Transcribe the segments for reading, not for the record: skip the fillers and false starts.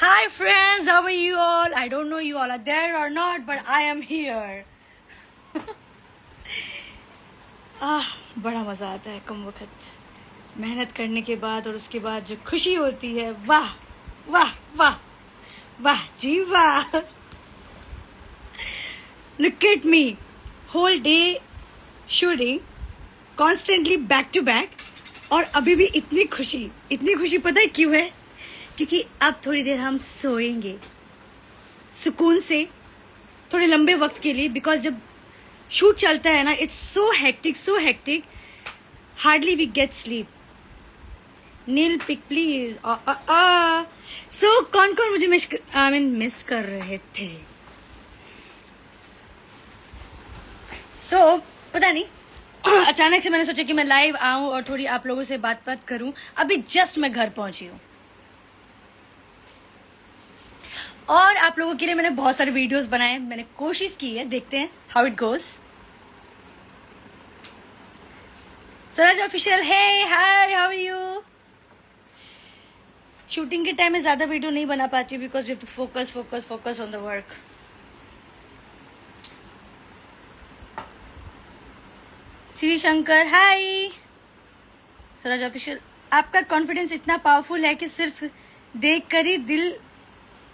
Hi friends, how are you all? I don't know you all are there or not, but I am here. बड़ा मज़ा आता है कम वक्त मेहनत करने के बाद और उसके बाद जो खुशी होती है, वाह वाह वाह वाह जी वाह. Look at me, whole day shooting, constantly back to back, और अभी भी इतनी खुशी पता है क्यों है? क्योंकि अब थोड़ी देर हम सोएंगे सुकून से थोड़े लंबे वक्त के लिए. बिकॉज जब शूट चलता है ना, it's so hectic, hardly we get sleep. Neel pick please. So कौन मुझे मिस कर रहे थे? सो पता नहीं, अचानक से मैंने सोचा कि मैं लाइव आऊं और थोड़ी आप लोगों से बात करूं. अभी जस्ट मैं घर पहुंची हूं और आप लोगों के लिए मैंने बहुत सारे वीडियोस बनाए. मैंने कोशिश की है, देखते हैं हाउ इट गोज. सरज official, hey hi, how are you? Shooting के टाइम में ज्यादा वीडियो नहीं बना पाती हूँ because you have to focus on the work. Shri Shankar, hi. सरज ऑफिशियल, आपका कॉन्फिडेंस इतना पावरफुल है कि सिर्फ देख कर ही दिल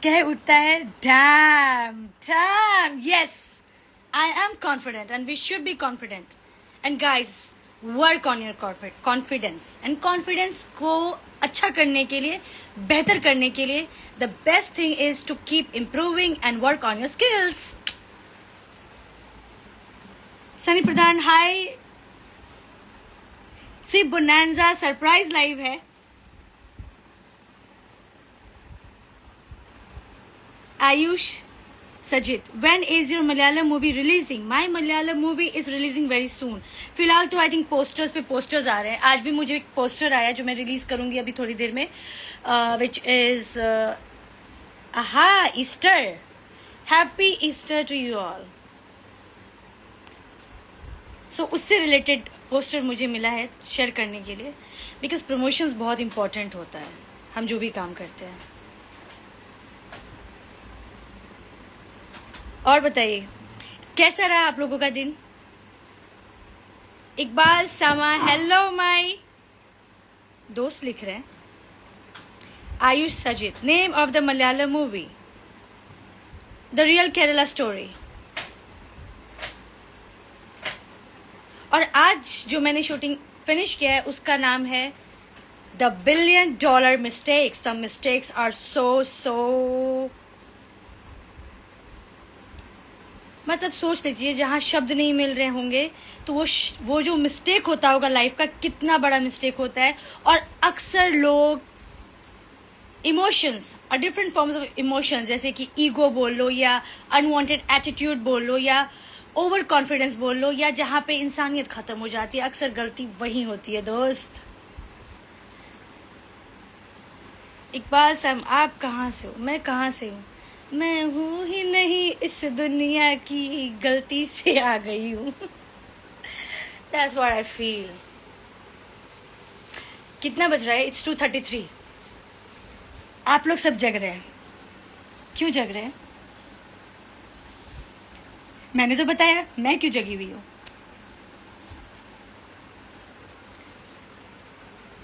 कह उठता है damn. Yes, I am confident and we should be confident. And guys, work on your confidence. And confidence को अच्छा करने के लिए, बेहतर करने के लिए, the best thing is to keep improving and work on your skills. Sunny Pradhan, hi. See bonanza surprise live है. Ayush Sajid, when is your Malayalam movie releasing? My Malayalam movie is releasing very soon. फिलहाल तो I think posters आ रहे हैं. आज भी मुझे एक poster आया जो मैं रिलीज करूंगी अभी थोड़ी देर में, which is Easter. Happy Easter to you all. So उससे रिलेटेड पोस्टर मुझे मिला है शेयर करने के लिए, बिकॉज प्रमोशंस बहुत इंपॉर्टेंट होता है हम जो भी काम करते हैं. और बताइए कैसा रहा आप लोगों का दिन? इकबाल सामा, हेलो माय दोस्त लिख रहे हैं. Ayush Sajith, name of the Malayalam movie the real Kerala story. और आज जो मैंने शूटिंग फिनिश किया है उसका नाम है the $1 billion mistakes. Some mistakes are so मतलब सोच लीजिए, जहाँ शब्द नहीं मिल रहे होंगे तो वो जो मिस्टेक होता होगा लाइफ का, कितना बड़ा मिस्टेक होता है. और अक्सर लोग इमोशंस और डिफरेंट फॉर्म्स ऑफ इमोशंस, जैसे कि ईगो बोल लो, या अनवांटेड एटीट्यूड बोल लो, या ओवर कॉन्फिडेंस बोल लो, या जहाँ पे इंसानियत खत्म हो जाती है, अक्सर गलती वही होती है दोस्त. इकबाल सैम, आप कहाँ से हो? मैं कहाँ से हूँ? मैं हूँ ही नहीं इस दुनिया की, गलती से आ गई हूँ. That's what I feel. कितना बज रहा है? It's 2:33. आप लोग सब जग रहे हैं. क्यों जग रहे हैं? मैंने तो बताया मैं क्यों जगी हुई हूँ.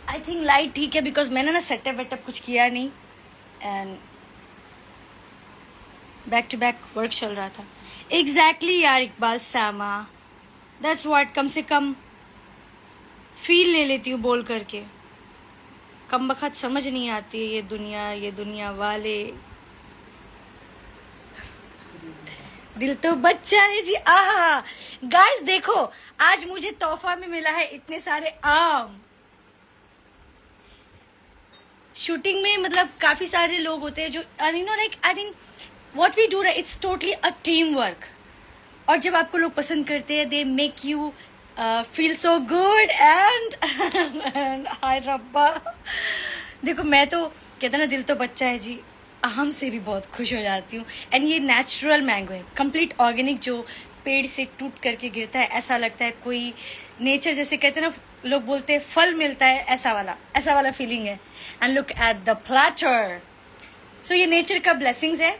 आई थिंक लाइट ठीक है बिकॉज मैंने ना सेटअप वेटअप कुछ किया नहीं and back to back work चल रहा था. एग्जैक्टली यार इकबाल सामा, दैट्स व्हाट. कम से कम फील ले लेती हूँ बोल करके. कम बखत समझ नहीं आती है ये दुनिया वाले. दिल तो बच्चा है जी. आहा गाइस देखो, आज मुझे तोहफा में मिला है इतने सारे आम. शूटिंग में मतलब काफी सारे लोग होते हैं जो you know like I think what we do, it's totally a team work. और जब आपको लोग पसंद करते हैं, they make you feel so good and हाय रब्बा. देखो मैं तो कहता ना, दिल तो बच्चा है जी, अहम से भी बहुत खुश हो जाती हूँ. एंड ये नेचुरल मैंगो है, कंप्लीट ऑर्गेनिक, जो पेड़ से टूट करके गिरता है. ऐसा लगता है कोई नेचर, जैसे कहते हैं ना, लोग बोलते हैं फल मिलता है, ऐसा वाला फीलिंग है. And look at the platter. So ये नेचर का ब्लेसिंग्स है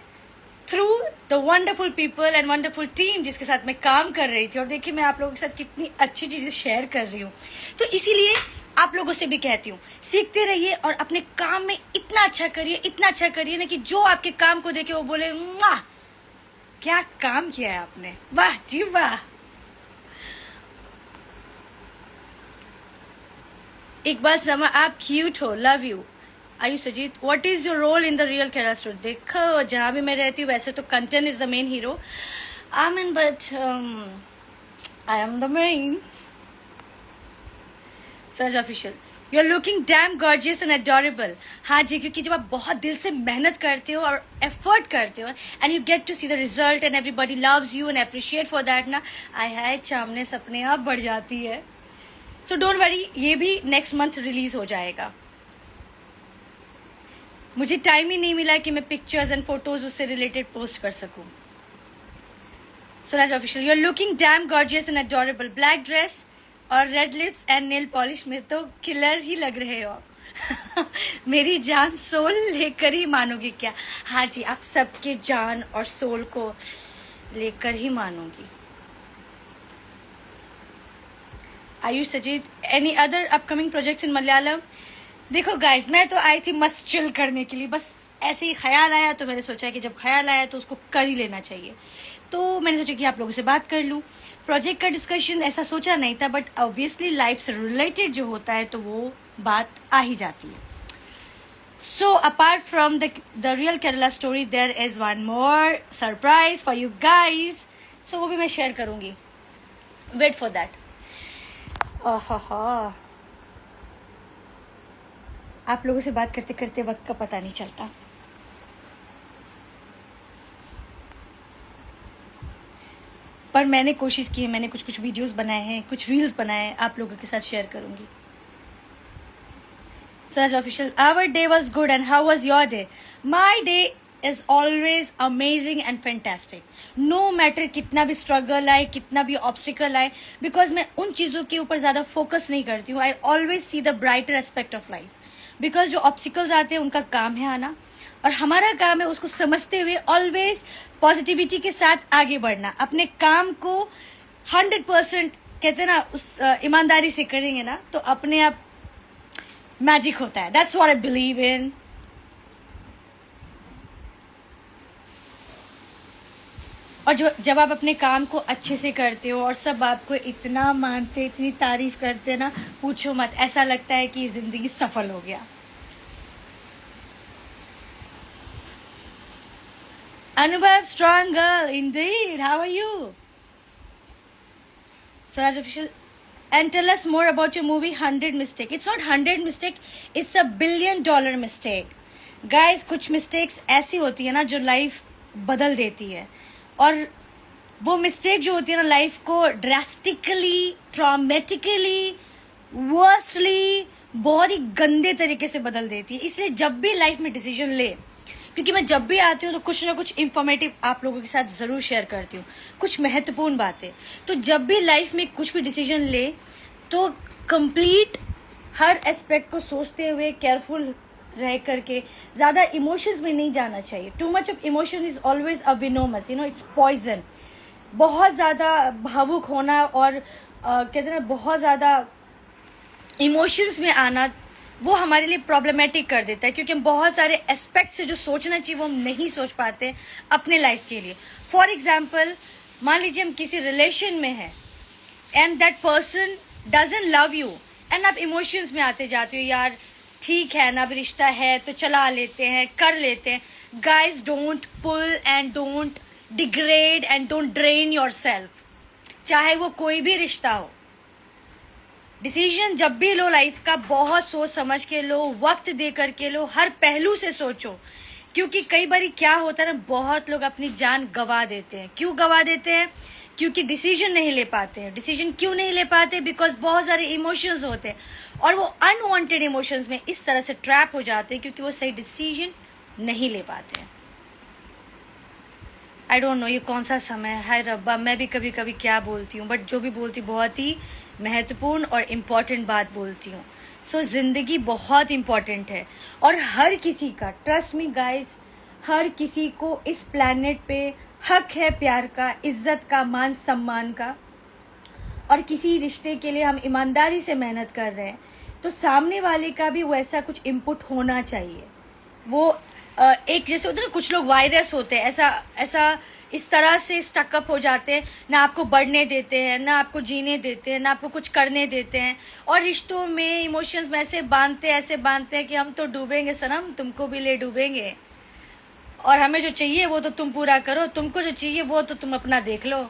through the wonderful people and wonderful team जिसके साथ मैं काम कर रही थी। और देखिए मैं आप लोगों के साथ कितनी अच्छी चीजें शेयर कर रही हूँ। तो इसीलिए आप लोगों से भी कहती हूँ, सीखते रहिए और अपने काम में इतना अच्छा करिए ना कि जो आपके काम को देखे वो बोले वाह क्या काम किया है आपने, वाह जी वाह। एक बार समा आप क्यूट हो, love you. Ayush Ajit, what is your role in the real Kerala story? देखो जहां भी मैं रहती हूँ वैसे तो content is the main hero, I mean but I am the main. सर्ज official, you are looking damn gorgeous and adorable. हाँ जी, क्योंकि जब आप बहुत दिल से मेहनत करते हो और एफर्ट करते हो and you get to see the result and everybody loves you and appreciate for that ना, आई हाय चामनेस अपने आप बढ़ जाती है। सो डोंट वरी, ये भी नेक्स्ट मंथ रिलीज हो जाएगा। मुझे टाइम ही नहीं मिला कि मैं पिक्चर्स एंड फोटोज उससे रिलेटेड पोस्ट कर सकूं। Swaraj official, you are looking damn gorgeous and adorable. Black dress और red lips and nail polish में तो किलर ही लग रहे हो मेरी जान सोल लेकर ही मानोगी क्या? हाँ जी, आप सबके जान और सोल को लेकर ही मानूंगी। Ayush Sajid, any other upcoming projects in Malayalam? देखो गाइज, मैं तो आई थी मस्त चिल करने के लिए, बस ऐसे ही ख्याल आया तो मैंने सोचा कि जब ख्याल आया तो उसको कर ही लेना चाहिए। तो मैंने सोचा कि आप लोगों से बात कर लूँ। प्रोजेक्ट का डिस्कशन ऐसा सोचा नहीं था, बट ऑब्वियसली लाइफ से रिलेटेड जो होता है तो वो बात आ ही जाती है। So apart from the real Kerala story there is one more surprise for you guys. So वो भी मैं शेयर करूंगी, वेट फॉर दैट। आप लोगों से बात करते करते वक्त का पता नहीं चलता। पर मैंने कोशिश की है, मैंने कुछ वीडियोस बनाए हैं, कुछ रील्स बनाए हैं, आप लोगों के साथ शेयर करूंगी। सर्ज official, our day was good and how was your day? My day is always amazing and fantastic, no matter कितना भी स्ट्रगल आए, कितना भी ऑब्स्टिकल आए, बिकॉज मैं उन चीज़ों के ऊपर ज़्यादा फोकस नहीं करती हूँ। I always see the brighter aspect of life, because जो ऑब्स्टिकल्स आते हैं उनका काम है आना, और हमारा काम है उसको समझते हुए ऑलवेज पॉजिटिविटी के साथ आगे बढ़ना। अपने काम को 100% कहते हैं ना, उस ईमानदारी से करेंगे ना तो अपने आप मैजिक होता है। That's what I believe in. और जब आप अपने काम को अच्छे से करते हो और सब आपको इतना मानते, इतनी तारीफ करते ना, पूछो मत, ऐसा लगता है कि जिंदगी सफल हो गया। Anubhav, strong girl indeed, how are you? Swaraj official, and tell us more about your movie 100 mistake. It's not 100 mistake, it's $1 billion mistake. Guys, कुछ मिस्टेक्स ऐसी होती है ना जो लाइफ बदल देती है, और वो मिस्टेक जो होती है ना लाइफ को ड्रास्टिकली, ट्रॉमेटिकली, वर्स्टली, बहुत ही गंदे तरीके से बदल देती है। इसलिए जब भी लाइफ में डिसीजन ले, क्योंकि मैं जब भी आती हूँ तो कुछ ना कुछ इंफॉर्मेटिव आप लोगों के साथ ज़रूर शेयर करती हूँ, कुछ महत्वपूर्ण बातें। तो जब भी लाइफ में कुछ भी डिसीजन ले तो कंप्लीट हर एस्पेक्ट को सोचते हुए, केयरफुल रह करके, ज़्यादा इमोशंस में नहीं जाना चाहिए। Too much of emotion is always a venomous, you know, it's poison. बहुत ज़्यादा भावुक होना और कहते हैं ना, बहुत ज़्यादा इमोशंस में आना, वो हमारे लिए प्रॉब्लमेटिक कर देता है, क्योंकि हम बहुत सारे एस्पेक्ट से जो सोचना चाहिए वो हम नहीं सोच पाते अपने लाइफ के लिए। फॉर एग्जाम्पल, मान लीजिए हम किसी रिलेशन में हैं and that person doesn't love you, and आप इमोशंस में आते जाते हो, यार ठीक है ना, अब रिश्ता है तो चला लेते हैं, कर लेते हैं। Guys, don't pull and don't degrade and don't drain yourself, चाहे वो कोई भी रिश्ता हो। डिसीजन जब भी लो लाइफ का, बहुत सोच समझ के लो, वक्त दे करके लो, हर पहलू से सोचो, क्योंकि कई बार क्या होता है ना, बहुत लोग अपनी जान गंवा देते हैं। क्यों गंवा देते हैं? क्योंकि डिसीजन नहीं ले पाते हैं। डिसीजन क्यों नहीं ले पाते? बिकॉज बहुत सारे इमोशंस होते हैं, और वो अनवांटेड इमोशंस में इस तरह से ट्रैप हो जाते हैं क्योंकि वो सही डिसीजन नहीं ले पाते हैं। आई डोंट नो ये कौन सा समय है रब्बा, मैं भी कभी कभी क्या बोलती हूँ, बट जो भी बोलती बहुत ही महत्वपूर्ण और इम्पॉर्टेंट बात बोलती हूँ। सो ज़िंदगी बहुत इम्पॉर्टेंट है, और हर किसी का, ट्रस्ट मी गाइस, हर किसी को इस प्लैनेट पे हक है प्यार का, इज्जत का, मान सम्मान का। और किसी रिश्ते के लिए हम ईमानदारी से मेहनत कर रहे हैं तो सामने वाले का भी वैसा कुछ इनपुट होना चाहिए। वो एक जैसे होता है ना, कुछ लोग वायरस होते हैं, ऐसा इस तरह से स्टकअप हो जाते हैं, ना आपको बढ़ने देते हैं, ना आपको जीने देते हैं, ना आपको कुछ करने देते हैं। और रिश्तों में इमोशंस में ऐसे बांधते हैं कि हम तो डूबेंगे सनम, तुमको भी ले डूबेंगे, और हमें जो चाहिए वो तो तुम पूरा करो, तुमको जो चाहिए वो तो तुम अपना देख लो।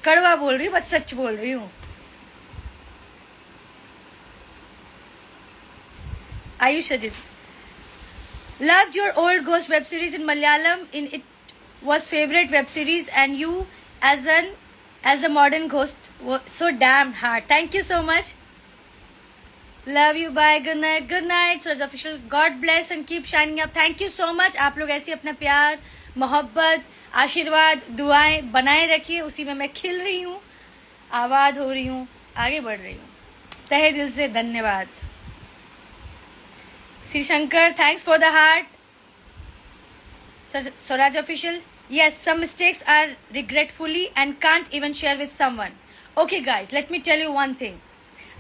कड़वा बोल रही हूँ, बस सच बोल रही हूँ। Ayush Ajit, loved your old ghost web series in Malayalam. It was favorite web series, and you as the modern ghost were so damn hard. Thank you so much. Love you. Bye. Good night. Good night. Suraj Official. God bless and keep shining up. Thank you so much. आप लोग ऐसे अपना प्यार, मोहब्बत, आशीर्वाद, दुआएं बनाए रखिए। उसी में मैं खिल रही हूँ, आबाद हो रही हूँ, आगे बढ़ रही हूँ। तहे दिल से धन्यवाद। Sri Shankar, thanks for the heart. Swaraj Official, yes, some mistakes are regretfully and can't even share with someone. Okay guys, let me tell you one thing.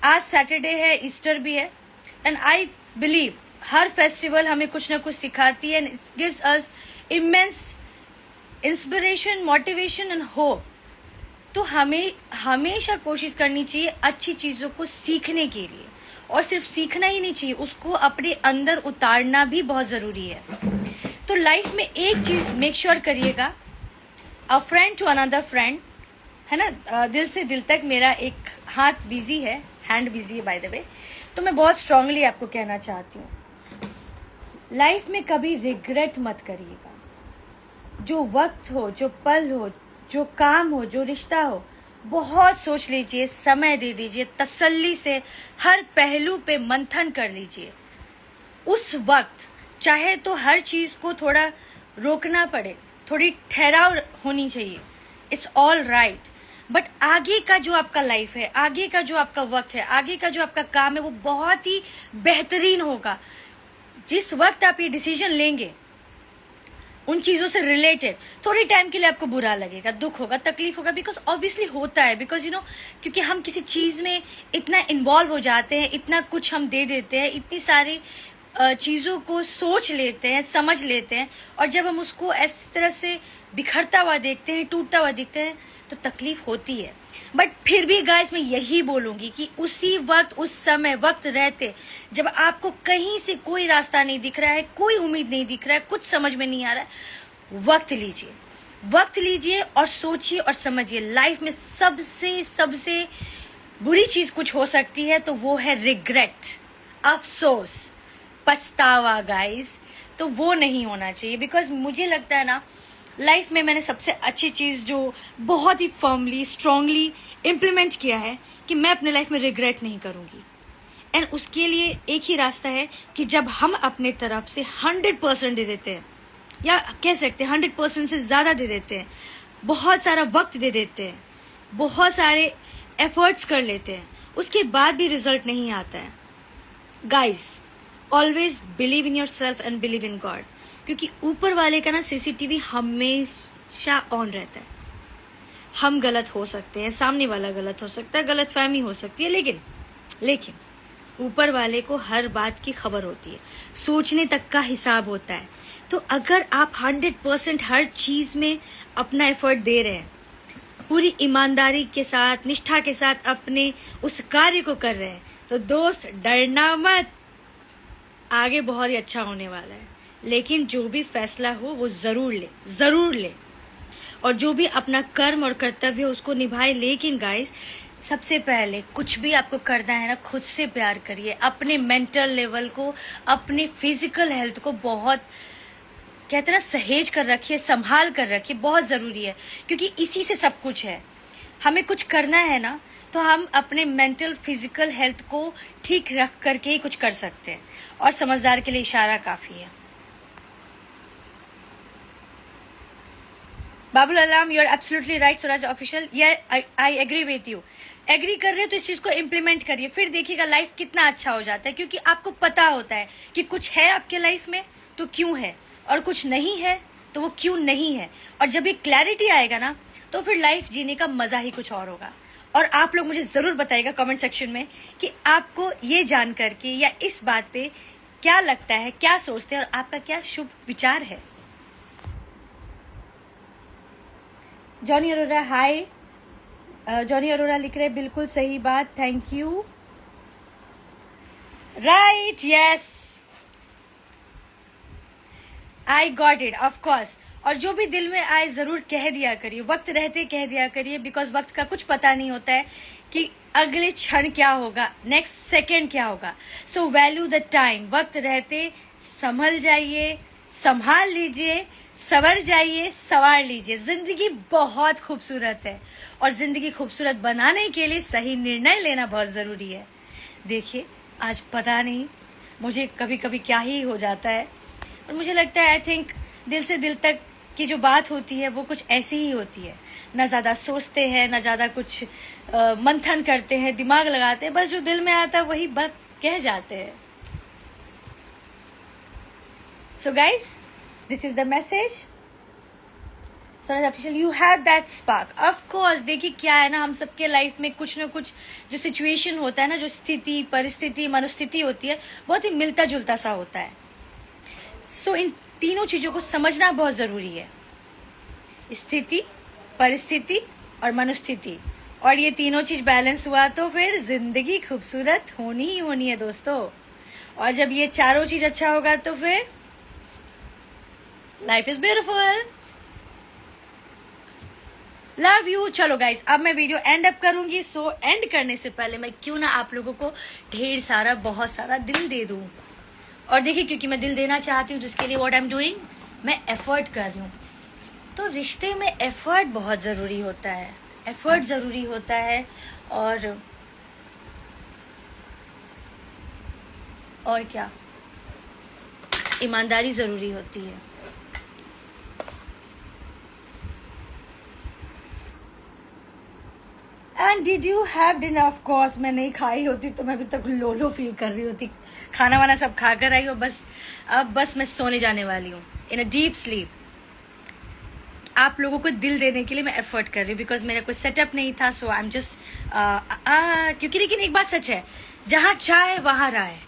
आज सैटरडे है, ईस्टर भी है, and I believe her festival हमें कुछ ना कुछ सिखाती है, and it gives us immense inspiration, motivation and hope. तो हमें हमेशा कोशिश करनी चाहिए अच्छी चीज़ों को सीखने के लिए, और सिर्फ सीखना ही नहीं चाहिए, उसको अपने अंदर उतारना भी बहुत ज़रूरी है। तो लाइफ में एक चीज़ मेक श्योर करिएगा, a friend to another friend, है ना, दिल से दिल तक। मेरा एक हाथ बिजी है, हैंड बिजी है बाय द वे, तो मैं बहुत स्ट्रांगली आपको कहना चाहती हूँ, लाइफ में कभी रिग्रेट मत करिएगा। जो वक्त हो, जो पल हो, जो काम हो, जो रिश्ता हो, बहुत सोच लीजिए, समय दे दीजिए, तसल्ली से हर पहलू पे मंथन कर लीजिए। उस वक्त चाहे तो हर चीज को थोड़ा रोकना पड़े, थोड़ी ठहराव होनी चाहिए, इट्स ऑल राइट। बट आगे का जो आपका लाइफ है, आगे का जो आपका वक्त है, आगे का जो आपका काम है, वो बहुत ही बेहतरीन होगा। जिस वक्त आप ये डिसीजन लेंगे उन चीज़ों से रिलेटेड, थोड़ी टाइम के लिए आपको बुरा लगेगा, दुख होगा, तकलीफ होगा, बिकॉज ऑब्वियसली होता है, बिकॉज यू नो, क्योंकि हम किसी चीज़ में इतना इन्वॉल्व हो जाते हैं, इतना कुछ हम दे देते हैं, इतनी सारी चीज़ों को सोच लेते हैं, समझ लेते हैं, और जब हम उसको इस तरह से बिखरता हुआ देखते हैं, टूटता हुआ देखते हैं, तो तकलीफ होती है। बट फिर भी गाइस मैं यही बोलूँगी कि उसी वक्त, उस समय, वक्त रहते, जब आपको कहीं से कोई रास्ता नहीं दिख रहा है, कोई उम्मीद नहीं दिख रहा है, कुछ समझ में नहीं आ रहा है, वक्त लीजिए और सोचिए और समझिए। लाइफ में सबसे बुरी चीज़ कुछ हो सकती है, तो वो है रिग्रेट, अफसोस, पछतावा गाइस। तो वो नहीं होना चाहिए, बिकॉज मुझे लगता है ना, लाइफ में मैंने सबसे अच्छी चीज़ जो बहुत ही फर्मली, स्ट्रांगली इम्प्लीमेंट किया है कि मैं अपने लाइफ में रिग्रेट नहीं करूँगी। एंड उसके लिए एक ही रास्ता है कि जब हम अपने तरफ से 100% दे देते हैं, या कह सकते हैं 100% से ज़्यादा दे देते हैं, बहुत सारा वक्त दे देते हैं, बहुत सारे एफर्ट्स कर लेते हैं, उसके बाद भी रिजल्ट नहीं आता है, guys always believe in your self and believe in God. क्योंकि ऊपर वाले का ना सीसीटीवी हमेशा ऑन रहता है। हम गलत हो सकते हैं, सामने वाला गलत हो सकता है, गलत फहमी हो सकती है, लेकिन ऊपर वाले को हर बात की खबर होती है, सोचने तक का हिसाब होता है। तो अगर आप 100% हर चीज़ में अपना एफर्ट दे रहे हैं, पूरी ईमानदारी के साथ, निष्ठा के साथ अपने उस कार्य को कर रहे हैं, तो दोस्त डरना मत, आगे बहुत ही अच्छा होने वाला है। लेकिन जो भी फैसला हो वो ज़रूर ले, और जो भी अपना कर्म और कर्तव्य हो उसको निभाए। लेकिन गाइस सबसे पहले कुछ भी आपको करना है ना, खुद से प्यार करिए, अपने मेंटल लेवल को, अपने फिजिकल हेल्थ को बहुत, कहते हैं ना, सहेज कर रखिए, संभाल कर रखिए, बहुत ज़रूरी है। क्योंकि इसी से सब कुछ है। हमें कुछ करना है ना, तो हम अपने मेंटल फिजिकल हेल्थ को ठीक रख करके ही कुछ कर सकते हैं, और समझदार के लिए इशारा काफ़ी है। Babul Alam, you are absolutely right Swaraj official, I agree with you. Agree कर रहे हो तो इस चीज़ को इम्प्लीमेंट करिए, फिर देखिएगा लाइफ कितना अच्छा हो जाता है। क्योंकि आपको पता होता है कि कुछ है आपके लाइफ में तो क्यों है, और कुछ नहीं है तो वो क्यों नहीं है, और जब ये क्लैरिटी आएगा ना तो फिर लाइफ जीने का मज़ा ही कुछ और होगा। और आप लोग मुझे ज़रूर बताइएगा कमेंट सेक्शन में कि आपको ये जान करके या इस बात पे क्या लगता है, क्या सोचते हैं और आपका क्या शुभ विचार है। जॉनी अरोरा हाय, जॉनी अरोरा लिख रहे बिल्कुल सही बात, thank you. Right, yes, I got it, of course. और जो भी दिल में आए ज़रूर कह दिया करिए, वक्त रहते कह दिया करिए, बिकॉज वक्त का कुछ पता नहीं होता है कि अगले क्षण क्या होगा, नेक्स्ट सेकेंड क्या होगा। सो वैल्यू द टाइम, वक्त रहते संभल जाइए, संभाल लीजिए, सवर जाइए, सवार लीजिए। ज़िंदगी बहुत खूबसूरत है और ज़िंदगी खूबसूरत बनाने के लिए सही निर्णय लेना बहुत ज़रूरी है। देखिए आज पता नहीं मुझे कभी कभी क्या ही हो जाता है, और मुझे लगता है आई थिंक दिल से दिल तक की जो बात होती है वो कुछ ऐसी ही होती है। ना ज़्यादा सोचते हैं, ना ज़्यादा कुछ मंथन करते हैं, दिमाग लगाते हैं, बस जो दिल में आता है वही बात कह जाते हैं। So guys, this is the message. Swaraj official, you have that spark, of course. देखिए क्या है ना, हम सबके लाइफ में कुछ ना कुछ जो सिचुएशन होता है ना, जो स्थिति, परिस्थिति, मनोस्थिति होती है, बहुत ही मिलता जुलता सा होता है। सो इन तीनों चीज़ों को समझना बहुत ज़रूरी है, स्थिति, परिस्थिति और मनोस्थिति। और ये तीनों चीज़ बैलेंस हुआ तो फिर ज़िंदगी खूबसूरत होनी ही होनी है दोस्तों। और जब ये चारों चीज़ अच्छा होगा तो फिर life is beautiful. Love you. चलो गाइज, अब मैं वीडियो एंड अप करूंगी। सो एंड करने से पहले मैं क्यों ना आप लोगों को ढेर सारा, बहुत सारा दिल दे दूं। और देखिए, क्योंकि मैं दिल देना चाहती हूँ, जिसके लिए व्हाट आई एम डूइंग, मैं एफर्ट कर रही हूँ। तो रिश्ते में एफर्ट बहुत ज़रूरी होता है, एफर्ट ज़रूरी होता है। और क्या, ईमानदारी ज़रूरी होती है। And did you have dinner? Of course, मैं नहीं खाई होती तो मैं अभी तक लो फील कर रही होती। खाना वाना सब खा कर आई हूँ, अब बस मैं सोने जाने वाली हूँ इन अ डीप स्लीप। आप लोगों को दिल देने के लिए मैं एफर्ट कर रही हूँ, बिकॉज मेरा कोई सेटअप नहीं था। सो आई एम जस्ट क्योंकि लेकिन एक बात सच है, जहाँ चाहे वहाँ राह है,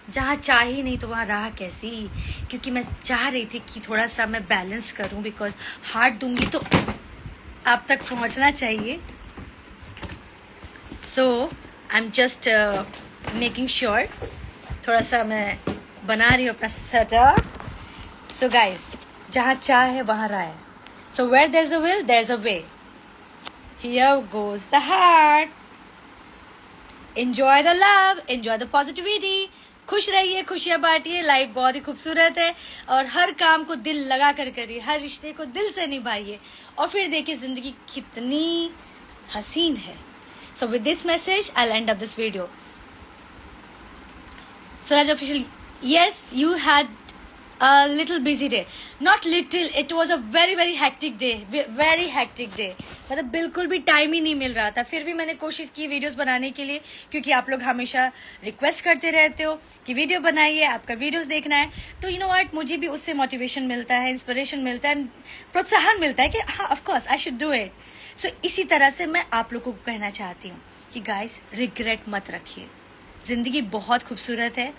जहाँ चाह ही नहीं तो वहाँ राह कैसी। क्योंकि मैं चाह रही थी कि थोड़ा सा मैं बैलेंस करूँ, बिकॉज हार्ट दूंगी तो आप तक पहुँचना चाहिए। So I am just making sure, थोड़ा सा मैं बना रही हूँ अपना सेटअप। सो गाइज, जहाँ चाह है वहाँ राह है। So where there is a will there is a way, here goes the heart. Enjoy the love, enjoy the positivity. खुश रहिए, खुशियाँ बांटिए, लाइफ बहुत ही खूबसूरत है। और हर काम को दिल लगा कर करिए, हर रिश्ते को दिल से निभाइए, और फिर देखिए ज़िंदगी कितनी हसीन है। So with this message, I'll end up this video. Swaraj Official, yes, you had a little busy day. Not little, it was a very very hectic day. Very hectic day. मतलब बिल्कुल भी टाइम ही नहीं मिल रहा था। फिर भी मैंने कोशिश की वीडियोस बनाने के लिए, क्योंकि आप लोग हमेशा रिक्वेस्ट करते रहते हो कि वीडियो बनाइए, आपका वीडियोस देखना है। तो यू नो व्हाट, मुझे भी उससे मोटिवेशन मिलता है, इंस्पिरेशन मिलता है, प्रोत्साहन मिलता है कि हाँ of course I should do it. So इसी तरह से मैं आप लोगों को कहना चाहती हूँ कि गाइस, रिग्रेट मत रखिए। ज़िंदगी बहुत खूबसूरत है,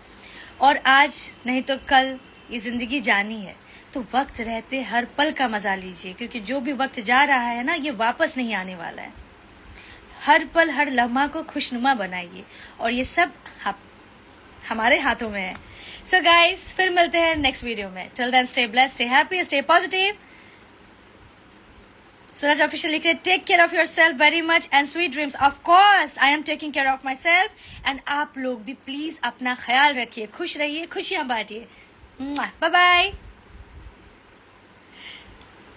और आज नहीं तो कल ये ज़िंदगी जानी है। तो वक्त रहते हर पल का मज़ा लीजिए, क्योंकि जो भी वक्त जा रहा है ना, ये वापस नहीं आने वाला है। हर पल, हर लम्हा को खुशनुमा बनाइए, और ये सब हमारे हाथों में है। सो गाइस, फिर मिलते हैं नेक्स्ट वीडियो में। Till then stay blessed, stay happy, stay positive. Suraj Official लिख रहे, take care of yourself very much and sweet dreams. Of course I am taking care of myself, and आप लोग भी please अपना ख्याल रखिए, खुश रहिए, खुशियां बांटिए। Bye bye.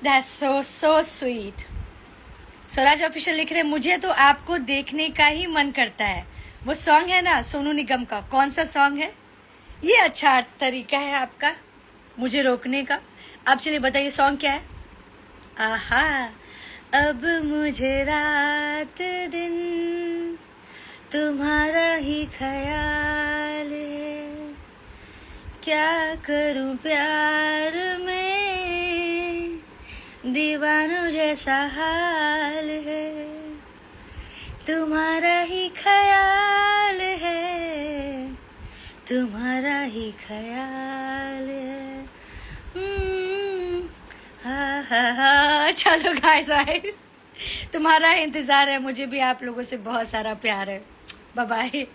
That's so sweet. Swaraj official लिख रहे, मुझे तो आपको देखने का ही मन करता है। वो सॉन्ग है ना सोनू निगम का, कौन सा सॉन्ग है? ये अच्छा तरीका है आपका मुझे रोकने का। आप चलिए बताइए सॉन्ग क्या है? आहा, अब मुझे रात दिन तुम्हारा ही ख्याल है, क्या करूं प्यार में कैसा हाल है, तुम्हारा ही ख्याल है, तुम्हारा ही ख्याल है। हा। चलो गाइस तुम्हारा इंतजार है, मुझे भी आप लोगों से बहुत सारा प्यार है। Bye bye.